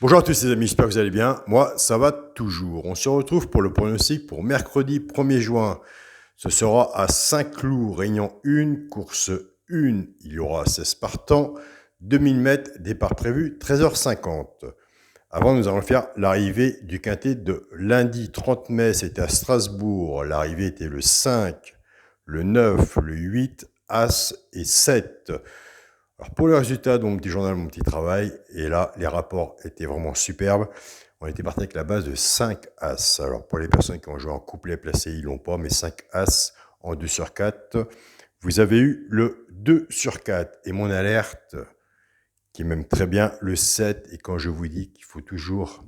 Bonjour à tous les amis, j'espère que vous allez bien. Moi, ça va toujours. On se retrouve pour le pronostic pour mercredi 1er juin. Ce sera à Saint-Cloud, Réunion 1, course 1. Il y aura 16 partants, 2000 mètres, départ prévu 13h50. Avant, nous allons faire l'arrivée du quintet de lundi 30 mai, c'était à Strasbourg. L'arrivée était le 5, le 9, le 8, As et 7. Alors pour le résultat de mon petit journal, mon petit travail, et là, les rapports étaient vraiment superbes. On était parti avec la base de 5 As. Alors pour les personnes qui ont joué en couplet placé, ils l'ont pas, mais 5 As en 2 sur 4. Vous avez eu le 2 sur 4. Et mon alerte, qui est même très bien, le 7. Et quand je vous dis qu'il faut toujours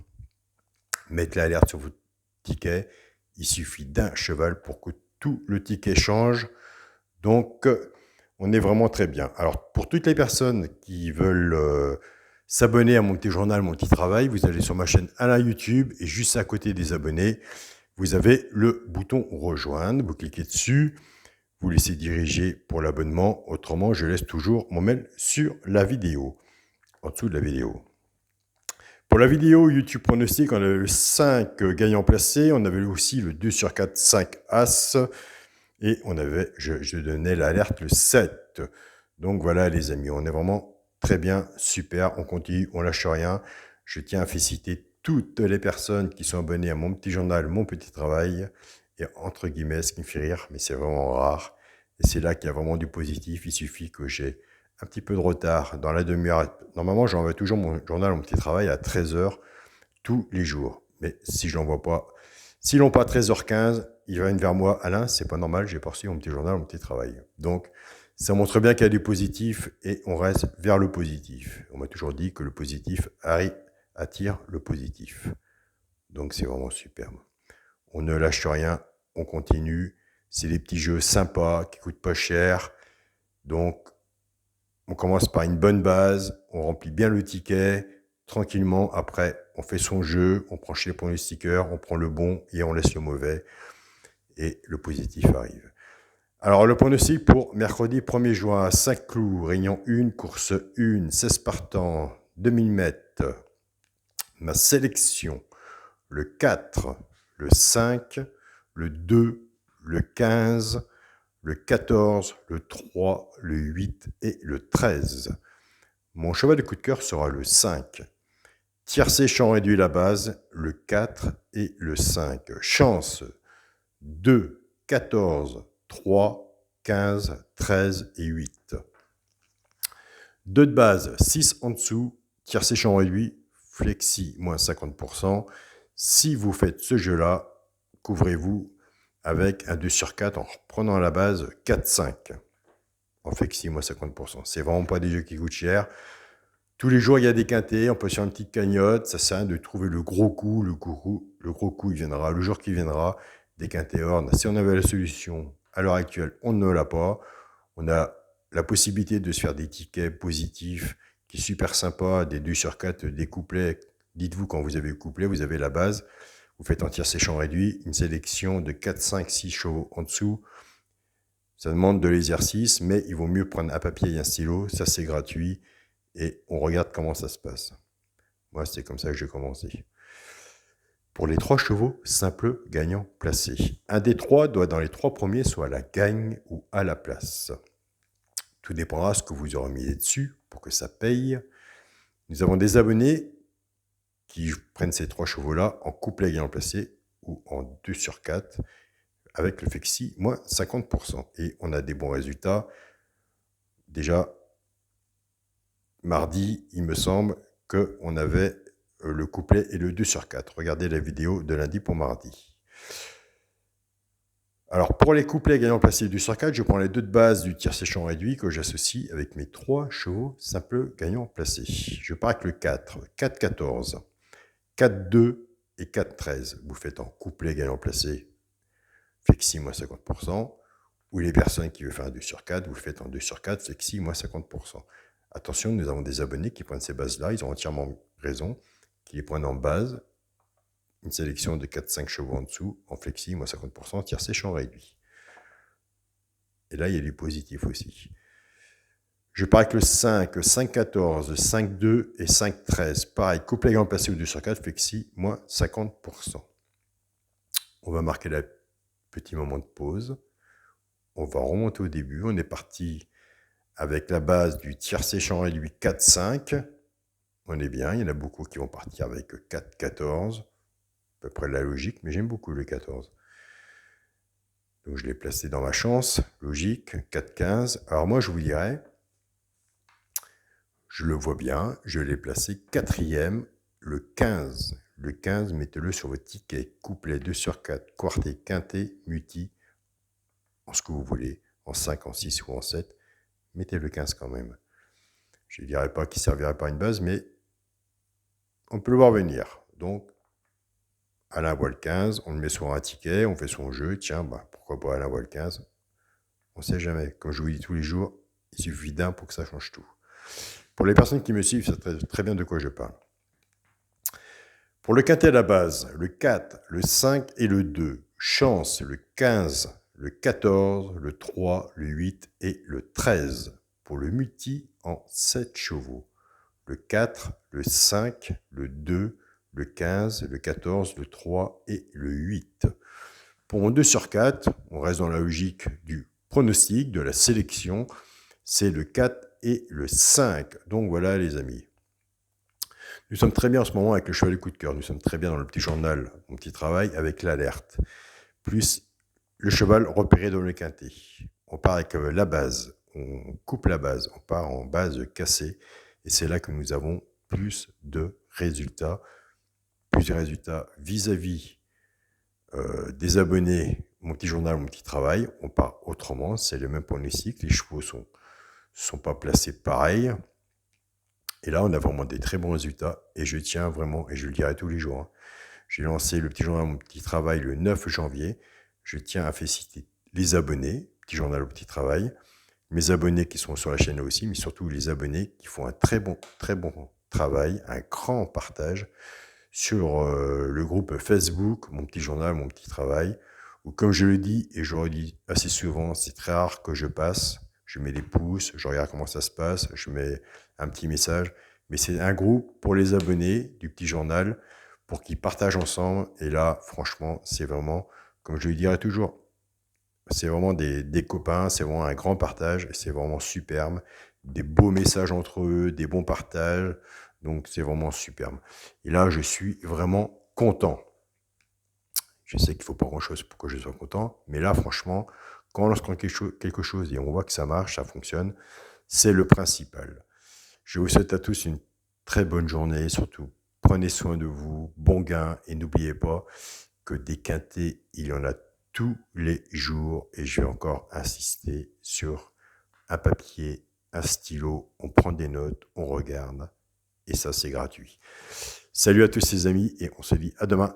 mettre l'alerte sur votre ticket, il suffit d'un cheval pour que tout le ticket change. Donc, on est vraiment très bien. Alors, pour toutes les personnes qui veulent s'abonner à mon petit journal, mon petit travail, vous allez sur ma chaîne Alain YouTube et juste à côté des abonnés, vous avez le bouton rejoindre. Vous cliquez dessus, vous laissez diriger pour l'abonnement. Autrement, je laisse toujours mon mail sur la vidéo, en dessous de la vidéo. Pour la vidéo YouTube pronostic, on avait le 5 gagnants placés. On avait aussi le 2 sur 4, 5 As. Et on avait, je donnais l'alerte le 7. Donc voilà les amis, on est vraiment très bien, super, on continue, on lâche rien. Je tiens à féliciter toutes les personnes qui sont abonnées à mon petit journal, mon petit travail. Et entre guillemets, ce qui me fait rire, mais c'est vraiment rare. Et c'est là qu'il y a vraiment du positif. Il suffit que j'ai un petit peu de retard dans la demi-heure. Normalement, j'envoie toujours mon journal, mon petit travail à 13h tous les jours. Mais si je l'envoie pas, s'ils l'ont pas à 13h15, ils viennent vers moi. Alain, c'est pas normal, j'ai pas reçu mon petit journal, mon petit travail. Donc, ça montre bien qu'il y a du positif et on reste vers le positif. On m'a toujours dit que le positif attire le positif. Donc, c'est vraiment superbe. On ne lâche rien, on continue. C'est des petits jeux sympas qui coûtent pas cher. Donc, on commence par une bonne base, on remplit bien le ticket, tranquillement. Après, on fait son jeu, on prend chez les pronostiqueurs, on prend le bon et on laisse le mauvais. Et le positif arrive. Alors, le pronostic pour mercredi 1er juin, Saint-Cloud, Réunion 1, course 1, 16 partants, 2000 mètres. Ma sélection, le 4, le 5, le 2, le 15, le 14, le 3, le 8 et le 13. Mon cheval de coup de cœur sera le 5. Tiercé champ réduit la base, le 4 et le 5. Chance 2, 14, 3, 15, 13 et 8. 2 de base, 6 en dessous, tiercé champ réduit, flexi moins 50%. Si vous faites ce jeu-là, couvrez-vous avec un 2 sur 4 en reprenant la base 4, 5. En flexi moins 50%. C'est vraiment pas des jeux qui coûtent cher. Tous les jours, il y a des quintés, on peut faire une petite cagnotte, ça sert à rien de trouver le gros coup, le gros coup, il viendra, le jour qui viendra, des quintés ornes. Si on avait la solution, à l'heure actuelle, on ne l'a pas. On a la possibilité de se faire des tickets positifs, qui est super sympa, des 2 sur 4, des couplets. Dites-vous, quand vous avez le couplet, vous avez la base, vous faites un tiercé champ réduit, une sélection de 4, 5, 6 chevaux en dessous. Ça demande de l'exercice, mais il vaut mieux prendre un papier et un stylo, ça c'est gratuit. Et on regarde comment ça se passe. Moi, c'est comme ça que j'ai commencé. Pour les 3 chevaux, simple gagnant placé. Un des 3 doit dans les 3 premiers soit à la gagne ou à la place. Tout dépendra de ce que vous aurez mis dessus pour que ça paye. Nous avons des abonnés qui prennent ces 3 chevaux-là en couplet gagnant placé ou en 2 sur 4 avec le flexi moins 50%. Et on a des bons résultats. Déjà, mardi, il me semble qu'on avait le couplet et le 2 sur 4. Regardez la vidéo de lundi pour mardi. Alors, pour les couplets gagnants placés 2 sur 4, je prends les 2 de base du tiercé champ réduit que j'associe avec mes 3 chevaux simples gagnants placés. Je pars avec le 4, 4, 14, 4, 2 et 4, 13. Vous faites en couplet gagnant placé, flexi moins 50%. Ou les personnes qui veulent faire un 2 sur 4, vous le faites en 2 sur 4, flexi moins 50%. Attention, nous avons des abonnés qui prennent ces bases-là, ils ont entièrement raison, qui les prennent en base, une sélection de 4-5 chevaux en dessous, en flexi, moins 50%, tiercé champ réduit. Et là, il y a du positif aussi. Je pars avec le 5, 5-14, 5-2 et 5-13. Pareil, couple gagnant placé au 2 sur 4, flexi, moins 50%. On va marquer le petit moment de pause. On va remonter au début. On est parti avec la base du tiercé champ réduit 4-5. On est bien. Il y en a beaucoup qui vont partir avec 4-14. À peu près la logique, mais j'aime beaucoup le 14. Donc je l'ai placé dans ma chance. Logique, 4-15. Alors moi, je vous dirais, je le vois bien, je l'ai placé quatrième, le 15. Le 15, mettez-le sur votre ticket. Couplet 2 sur 4, quarté, quinté, multi, en ce que vous voulez, en 5, en 6 ou en 7. Mettez le 15 quand même. Je ne dirais pas qu'il ne servirait pas à une base, mais on peut le voir venir. Donc, Alain voit le 15, on le met sur un ticket, on fait son jeu. Tiens, pourquoi pas Alain voit le 15? On ne sait jamais. Comme je vous dis tous les jours, il suffit d'un pour que ça change tout. Pour les personnes qui me suivent, ça savent très bien de quoi je parle. Pour le quintet à la base, le 4, le 5 et le 2. Chance, le 15, le 14, le 3, le 8 et le 13. Pour le multi en 7 chevaux. Le 4, le 5, le 2, le 15, le 14, le 3 et le 8. Pour mon 2 sur 4, on reste dans la logique du pronostic, de la sélection. C'est le 4 et le 5. Donc voilà les amis. Nous sommes très bien en ce moment avec le cheval de coup de cœur. Nous sommes très bien dans le petit journal, mon petit travail, avec l'alerte. Plus le cheval repéré dans le quintet. On part avec la base. On coupe la base. On part en base cassée. Et c'est là que nous avons plus de résultats. Plus de résultats vis-à-vis des abonnés, mon petit journal, mon petit travail. On part autrement. C'est le même pronostic. Les chevaux sont pas placés pareil. Et là, on a vraiment des très bons résultats. Et je tiens vraiment, et je le dirai tous les jours, j'ai lancé le petit journal, mon petit travail le 9 janvier. Je tiens à féliciter les abonnés, petit journal au petit travail, mes abonnés qui sont sur la chaîne aussi, mais surtout les abonnés qui font un très bon travail, un grand partage sur le groupe Facebook, mon petit journal, mon petit travail, où comme je le dis, et je le redis assez souvent, c'est très rare que je passe. Je mets des pouces, je regarde comment ça se passe, je mets un petit message. Mais c'est un groupe pour les abonnés du petit journal, pour qu'ils partagent ensemble. Et là, franchement, c'est vraiment, comme je le dirai toujours, c'est vraiment des copains, c'est vraiment un grand partage, et c'est vraiment superbe. Des beaux messages entre eux, des bons partages. Donc, c'est vraiment superbe. Et là, je suis vraiment content. Je sais qu'il ne faut pas grand-chose pour que je sois content. Mais là, franchement, quand on lance quelque chose et on voit que ça marche, ça fonctionne, c'est le principal. Je vous souhaite à tous une très bonne journée. Surtout, prenez soin de vous, bon gain. Et n'oubliez pas que des quintés, il y en a tous les jours. Et je vais encore insister sur un papier, un stylo. On prend des notes, on regarde. Et ça, c'est gratuit. Salut à tous les amis et on se dit à demain.